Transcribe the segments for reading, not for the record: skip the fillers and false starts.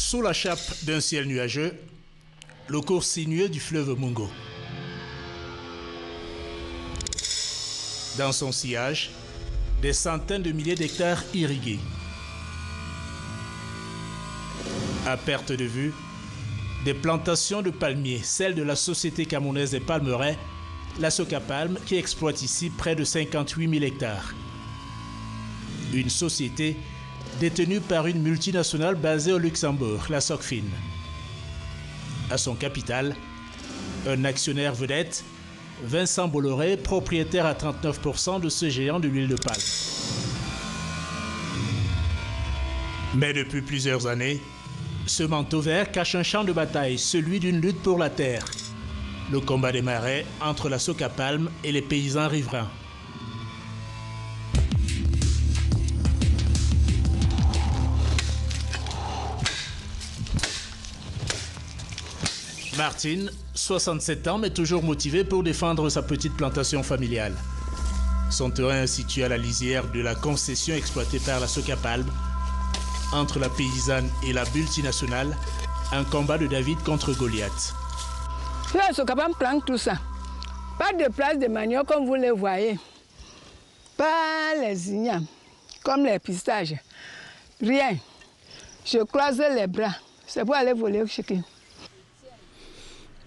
Sous la chape d'un ciel nuageux, le cours sinueux du fleuve Mungo. Dans son sillage, des centaines de milliers d'hectares irrigués. À perte de vue, des plantations de palmiers, celles de la Société camerounaise des palmeraies, la Socapalm, qui exploite ici près de 58 000 hectares. Une société détenue par une multinationale basée au Luxembourg, la Socfin. À son capital, un actionnaire vedette, Vincent Bolloré, propriétaire à 39% de ce géant de l'huile de palme. Mais depuis plusieurs années, ce manteau vert cache un champ de bataille, celui d'une lutte pour la terre. Le combat des marais entre la Socapalm et les paysans riverains. Martine, 67 ans, mais toujours motivé pour défendre sa petite plantation familiale. Son terrain est situé à la lisière de la concession exploitée par la Socapalm. Entre la paysanne et la multinationale, un combat de David contre Goliath. La Socapalm plante tout ça. Pas de place de manioc comme vous les voyez. Pas les ignames, comme les pistaches. Rien. Je croise les bras. C'est pour aller voler au chicken.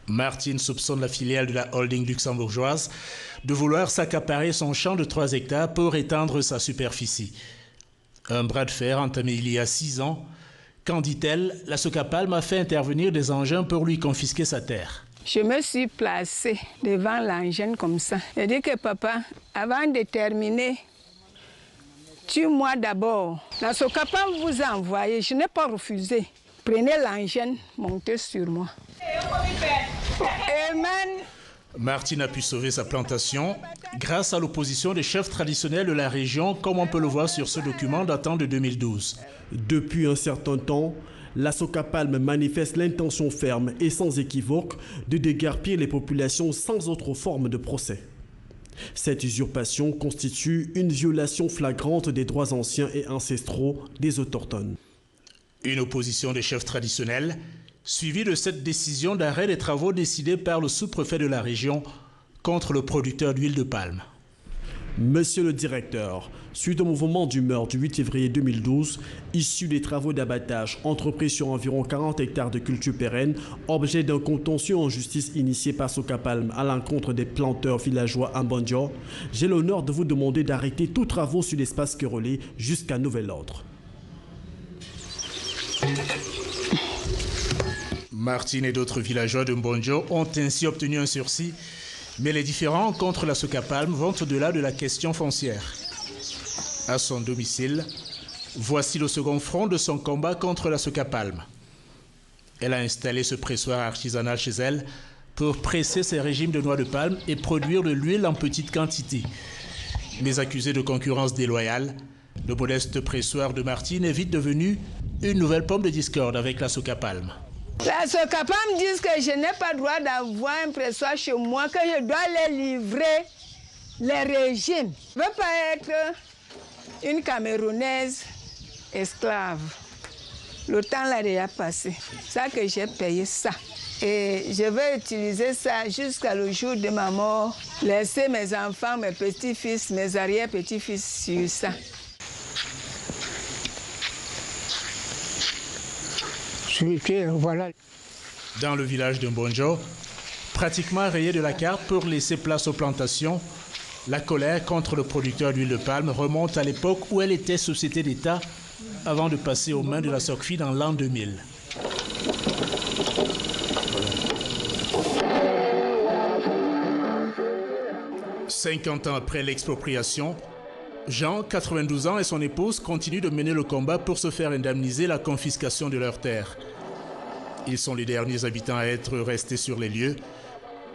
Martine soupçonne la filiale de la holding luxembourgeoise de vouloir s'accaparer son champ de 3 hectares pour étendre sa superficie. Un bras de fer entamé il y a 6 ans, quand, dit-elle, la Socapalm a fait intervenir des engins pour lui confisquer sa terre. Je me suis placée devant l'engin comme ça. J'ai dit que papa, avant de terminer, tue-moi d'abord. La Socapalm vous a envoyé, je n'ai pas refusé. Prenez l'engin, montez sur moi. Amen. Martine a pu sauver sa plantation grâce à l'opposition des chefs traditionnels de la région, comme on peut le voir sur ce document datant de 2012. Depuis un certain temps, la Socapalm manifeste l'intention ferme et sans équivoque de déguerpir les populations sans autre forme de procès. Cette usurpation constitue une violation flagrante des droits anciens et ancestraux des autochtones. Une opposition des chefs traditionnels, suivie de cette décision d'arrêt des travaux décidés par le sous-préfet de la région contre le producteur d'huile de palme. Monsieur le directeur, suite au mouvement d'humeur du 8 février 2012, issu des travaux d'abattage entrepris sur environ 40 hectares de culture pérenne, objet d'un contentieux en justice initié par Socapalm à l'encontre des planteurs villageois à Mbondio, j'ai l'honneur de vous demander d'arrêter tous travaux sur l'espace querellé jusqu'à nouvel ordre. Martine et d'autres villageois de Mbondio ont ainsi obtenu un sursis, mais les différends contre la Socapalm vont au-delà de la question foncière. À son domicile, voici le second front de son combat contre la Socapalm. Elle a installé ce pressoir artisanal chez elle pour presser ses régimes de noix de palme et produire de l'huile en petite quantité. Mais accusé de concurrence déloyale, le modeste pressoir de Martine est vite devenu une nouvelle pomme de discorde avec la Socapalm. La Socapalm dit que je n'ai pas le droit d'avoir un pressoir chez moi, que je dois les livrer les régimes. Je ne veux pas être une Camerounaise esclave. Le temps là déjà passé. C'est ça que j'ai payé ça. Et je vais utiliser ça jusqu'à le jour de ma mort. Laisser mes enfants, mes petits-fils, mes arrière-petits-fils sur ça. Voilà. Dans le village de Mbondio, pratiquement rayé de la carte pour laisser place aux plantations, la colère contre le producteur d'huile de palme remonte à l'époque où elle était société d'État avant de passer aux mains de la Socfin en l'an 2000. « 50 ans après l'expropriation, Jean, 92 ans, et son épouse continuent de mener le combat pour se faire indemniser la confiscation de leurs terres. Ils sont les derniers habitants à être restés sur les lieux.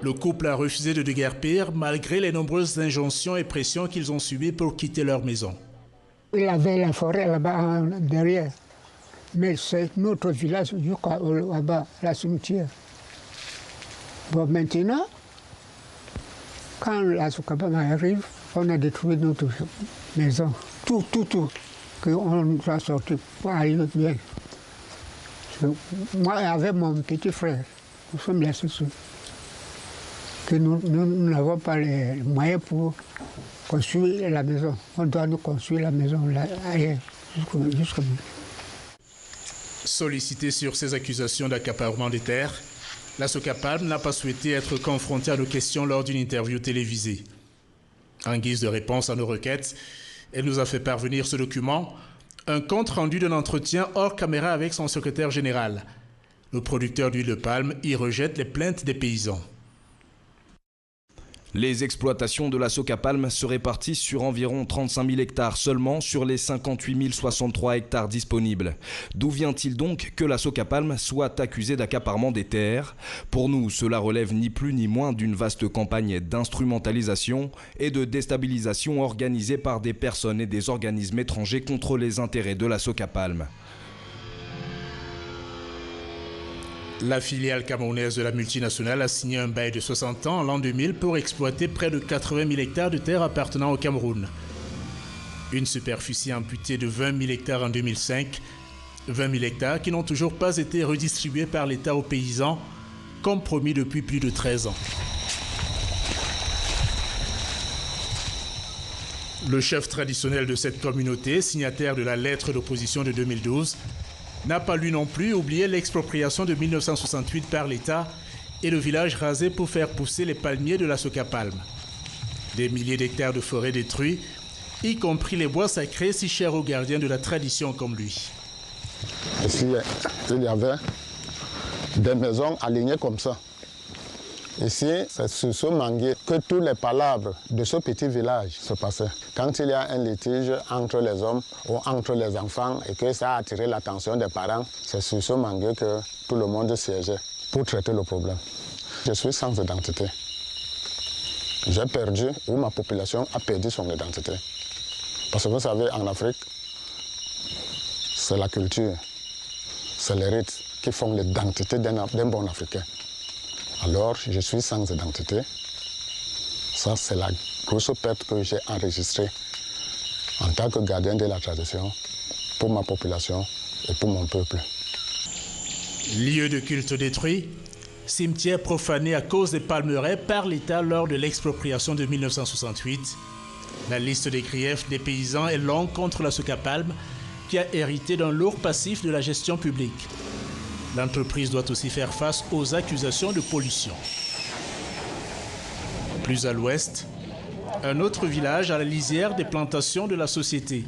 Le couple a refusé de déguerpir malgré les nombreuses injonctions et pressions qu'ils ont subies pour quitter leur maison. Il avait la forêt là-bas derrière, mais c'est notre village là-bas, la cimetière. Bon, maintenant, quand la Socapalm arrive, on a détruit notre maison. Tout, qu'on doit sortir pour aller bien. Moi, avec mon petit frère, nous sommes les seuls que nous n'avons pas les moyens pour construire la maison. On doit nous construire la maison là, ailleurs, jusqu'au bout. Sollicité sur ces accusations d'accaparement des terres, la Socapalm n'a pas souhaité être confrontée à nos questions lors d'une interview télévisée. En guise de réponse à nos requêtes, elle nous a fait parvenir ce document, un compte-rendu d'un entretien hors caméra avec son secrétaire général. Le producteur d'huile de palme y rejette les plaintes des paysans. Les exploitations de la Socapalm se répartissent sur environ 35 000 hectares seulement sur les 58 063 hectares disponibles. D'où vient-il donc que la Socapalm soit accusée d'accaparement des terres? Pour nous, cela relève ni plus ni moins d'une vaste campagne d'instrumentalisation et de déstabilisation organisée par des personnes et des organismes étrangers contre les intérêts de la Socapalm. La filiale camerounaise de la multinationale a signé un bail de 60 ans en l'an 2000 pour exploiter près de 80 000 hectares de terres appartenant au Cameroun. Une superficie amputée de 20 000 hectares en 2005, 20 000 hectares qui n'ont toujours pas été redistribués par l'État aux paysans, comme promis depuis plus de 13 ans. Le chef traditionnel de cette communauté, signataire de la lettre d'opposition de 2012, n'a pas lui non plus oublié l'expropriation de 1968 par l'État et le village rasé pour faire pousser les palmiers de la Socapalm. Des milliers d'hectares de forêts détruits, y compris les bois sacrés si chers aux gardiens de la tradition comme lui. Ici, il y avait des maisons alignées comme ça. Ici, c'est sur ce manguier que tous les palabres de ce petit village se passaient. Quand il y a un litige entre les hommes ou entre les enfants et que ça a attiré l'attention des parents, c'est sur ce manguier que tout le monde siégeait pour traiter le problème. Je suis sans identité. J'ai perdu, ou ma population a perdu son identité. Parce que vous savez, en Afrique, c'est la culture, c'est les rites qui font l'identité d'un bon Africain. Alors, je suis sans identité. Ça, c'est la grosse perte que j'ai enregistrée en tant que gardien de la tradition pour ma population et pour mon peuple. Lieu de culte détruit, cimetière profané à cause des palmeraies par l'État lors de l'expropriation de 1968. La liste des griefs des paysans est longue contre la Socapalm qui a hérité d'un lourd passif de la gestion publique. L'entreprise doit aussi faire face aux accusations de pollution. Plus à l'ouest, un autre village à la lisière des plantations de la société.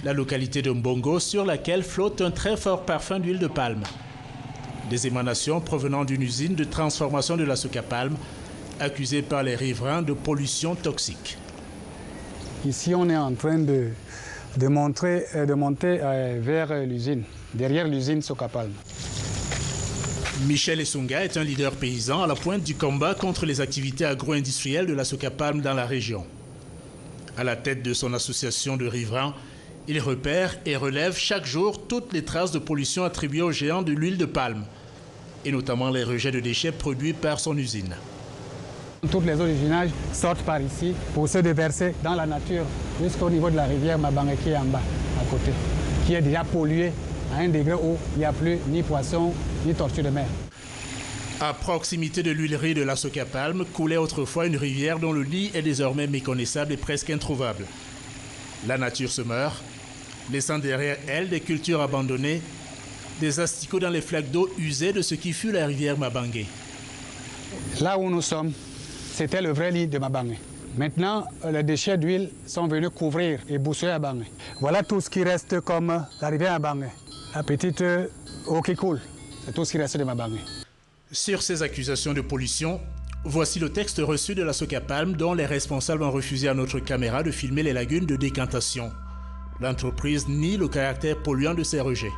La localité de Mbongo sur laquelle flotte un très fort parfum d'huile de palme. Des émanations provenant d'une usine de transformation de la Socapalm, accusée par les riverains de pollution toxique. Ici, on est en train de monter vers l'usine, derrière l'usine Socapalm. Michel Essunga est un leader paysan à la pointe du combat contre les activités agro-industrielles de la Socapalm dans la région. À la tête de son association de riverains, il repère et relève chaque jour toutes les traces de pollution attribuées aux géants de l'huile de palme, et notamment les rejets de déchets produits par son usine. Toutes les eaux du vinage sortent par ici pour se déverser dans la nature jusqu'au niveau de la rivière Mabangue qui est en bas, à côté, qui est déjà polluée à un degré où il n'y a plus ni poissons ni tortues de mer. À proximité de l'huilerie de la Socapalm coulait autrefois une rivière dont le lit est désormais méconnaissable et presque introuvable. La nature se meurt, laissant derrière elle des cultures abandonnées, des asticots dans les flaques d'eau usées de ce qui fut la rivière Mabangue. Là où nous sommes, c'était le vrai lit de Mabangue. Maintenant, les déchets d'huile sont venus couvrir et boussuler Mabangue. Voilà tout ce qui reste comme la rivière Mabangue. La petite eau qui coule, c'est tout ce qui reste de Mabangue. Sur ces accusations de pollution, voici le texte reçu de la Socapalm dont les responsables ont refusé à notre caméra de filmer les lagunes de décantation. L'entreprise nie le caractère polluant de ces rejets.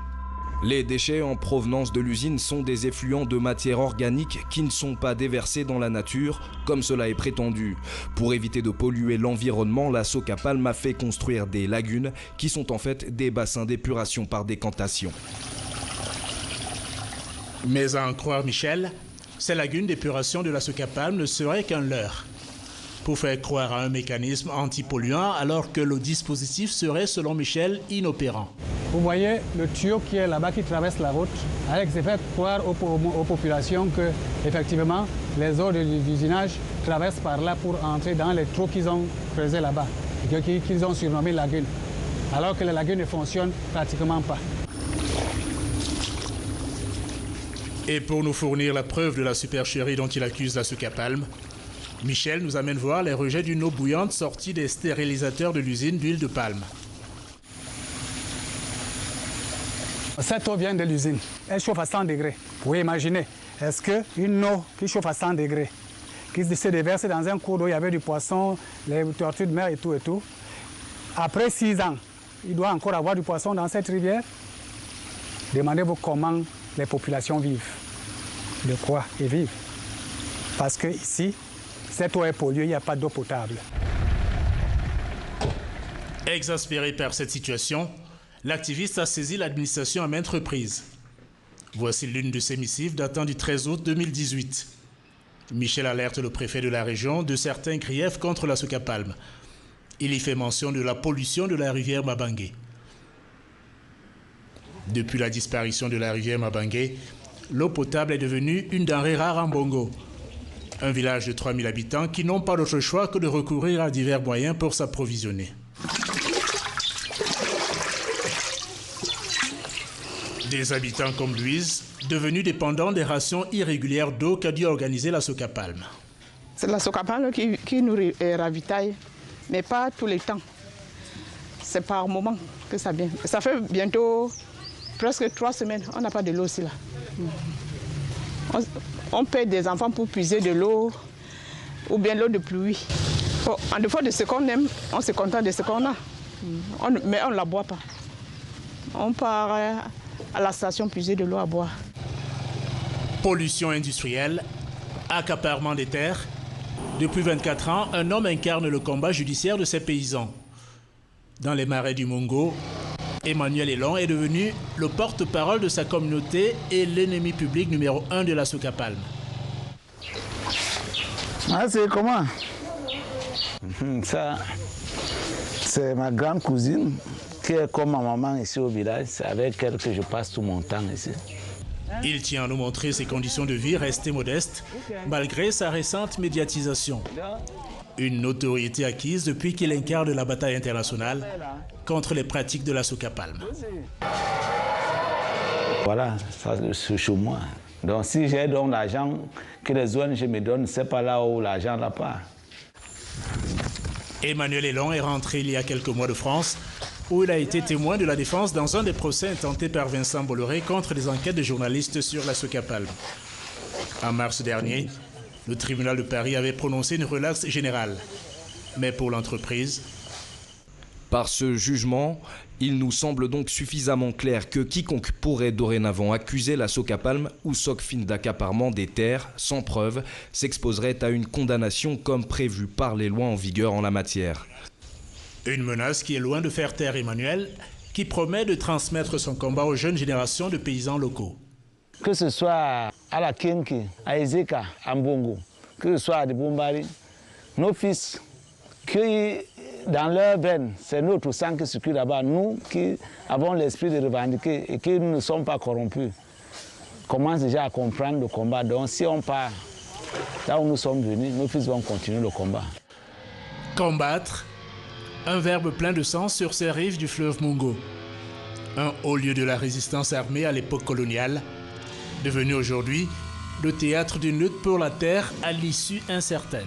Les déchets en provenance de l'usine sont des effluents de matière organique qui ne sont pas déversés dans la nature, comme cela est prétendu. Pour éviter de polluer l'environnement, la Socapalm a fait construire des lagunes qui sont en fait des bassins d'épuration par décantation. Mais à en croire Michel, ces lagunes d'épuration de la Socapalm ne seraient qu'un leurre. Pour faire croire à un mécanisme antipolluant alors que le dispositif serait, selon Michel, inopérant. Vous voyez le tuyau qui est là-bas, qui traverse la route, avec fait croire aux populations que, effectivement, les eaux de l'usinage traversent par là pour entrer dans les trous qu'ils ont creusés là-bas, et qu'ils ont surnommé lagunes, alors que les lagunes ne fonctionnent pratiquement pas. Et pour nous fournir la preuve de la supercherie dont il accuse la Socapalm, Michel nous amène voir les rejets d'une eau bouillante sortie des stérilisateurs de l'usine d'huile de palme. Cette eau vient de l'usine. Elle chauffe à 100 degrés. Vous pouvez imaginer, est-ce qu'une eau qui chauffe à 100 degrés, qui se déverse dans un cours d'eau, il y avait du poisson, les tortues de mer et tout, après 6 ans, il doit encore avoir du poisson dans cette rivière? Demandez-vous comment les populations vivent. De quoi ils vivent? Parce que ici, cette eau est polluée, il n'y a pas d'eau potable. Exaspéré par cette situation, l'activiste a saisi l'administration à maintes reprises. Voici l'une de ses missives datant du 13 août 2018. Michel alerte le préfet de la région de certains griefs contre la Socapalm. Il y fait mention de la pollution de la rivière Mabangé. Depuis la disparition de la rivière Mabangé, l'eau potable est devenue une denrée rare en Bongo. Un village de 3000 habitants qui n'ont pas d'autre choix que de recourir à divers moyens pour s'approvisionner. Des habitants comme Louise, devenus dépendants des rations irrégulières d'eau qu'a dû organiser la Socapalm. C'est la Socapalm qui nous ravitaille, mais pas tous les temps. C'est par moment que ça vient. Ça fait bientôt presque 3 semaines, on n'a pas de l'eau aussi là. On paie des enfants pour puiser de l'eau ou bien l'eau de pluie. Bon, en défaut de ce qu'on aime, on se contente de ce qu'on a. Mais on ne la boit pas. On part à la station puiser de l'eau à boire. Pollution industrielle, accaparement des terres. Depuis 24 ans, un homme incarne le combat judiciaire de ces paysans. Dans les marais du Mongo, Emmanuel Elon est devenu le porte-parole de sa communauté et l'ennemi public numéro 1 de la Socapalm. Ah, c'est comment? Ça, c'est ma grande cousine qui est comme ma maman ici au village. C'est avec elle que je passe tout mon temps ici. Il tient à nous montrer ses conditions de vie restées modestes, malgré sa récente médiatisation. Une notoriété acquise depuis qu'il incarne la bataille internationale contre les pratiques de la Socapalm. Voilà, ça c'est chez moi. Donc si j'ai donc l'argent que les ONG me donnent, c'est pas là où l'argent n'a pas. Emmanuel Elon est rentré il y a quelques mois de France, où il a été témoin de la défense dans un des procès intentés par Vincent Bolloré contre des enquêtes de journalistes sur la Socapalm. En mars dernier, le tribunal de Paris avait prononcé une relaxe générale. Mais pour l'entreprise... Par ce jugement, il nous semble donc suffisamment clair que quiconque pourrait dorénavant accuser la Socapalm ou Socfin d'accaparement des terres sans preuve s'exposerait à une condamnation comme prévu par les lois en vigueur en la matière. Une menace qui est loin de faire taire Emmanuel, qui promet de transmettre son combat aux jeunes générations de paysans locaux. Que ce soit à la Kinki, à Ezeka, à Mbongo, que ce soit à Dibombari, nos fils, qui dans leur veine, c'est notre sang qui circule là-bas. Nous qui avons l'esprit de revendiquer et qui ne sommes pas corrompus, commencent déjà à comprendre le combat. Donc si on part là où nous sommes venus, nos fils vont continuer le combat. Combattre, un verbe plein de sens sur ces rives du fleuve Mongo. Un haut lieu de la résistance armée à l'époque coloniale, devenu aujourd'hui le théâtre d'une lutte pour la terre à l'issue incertaine.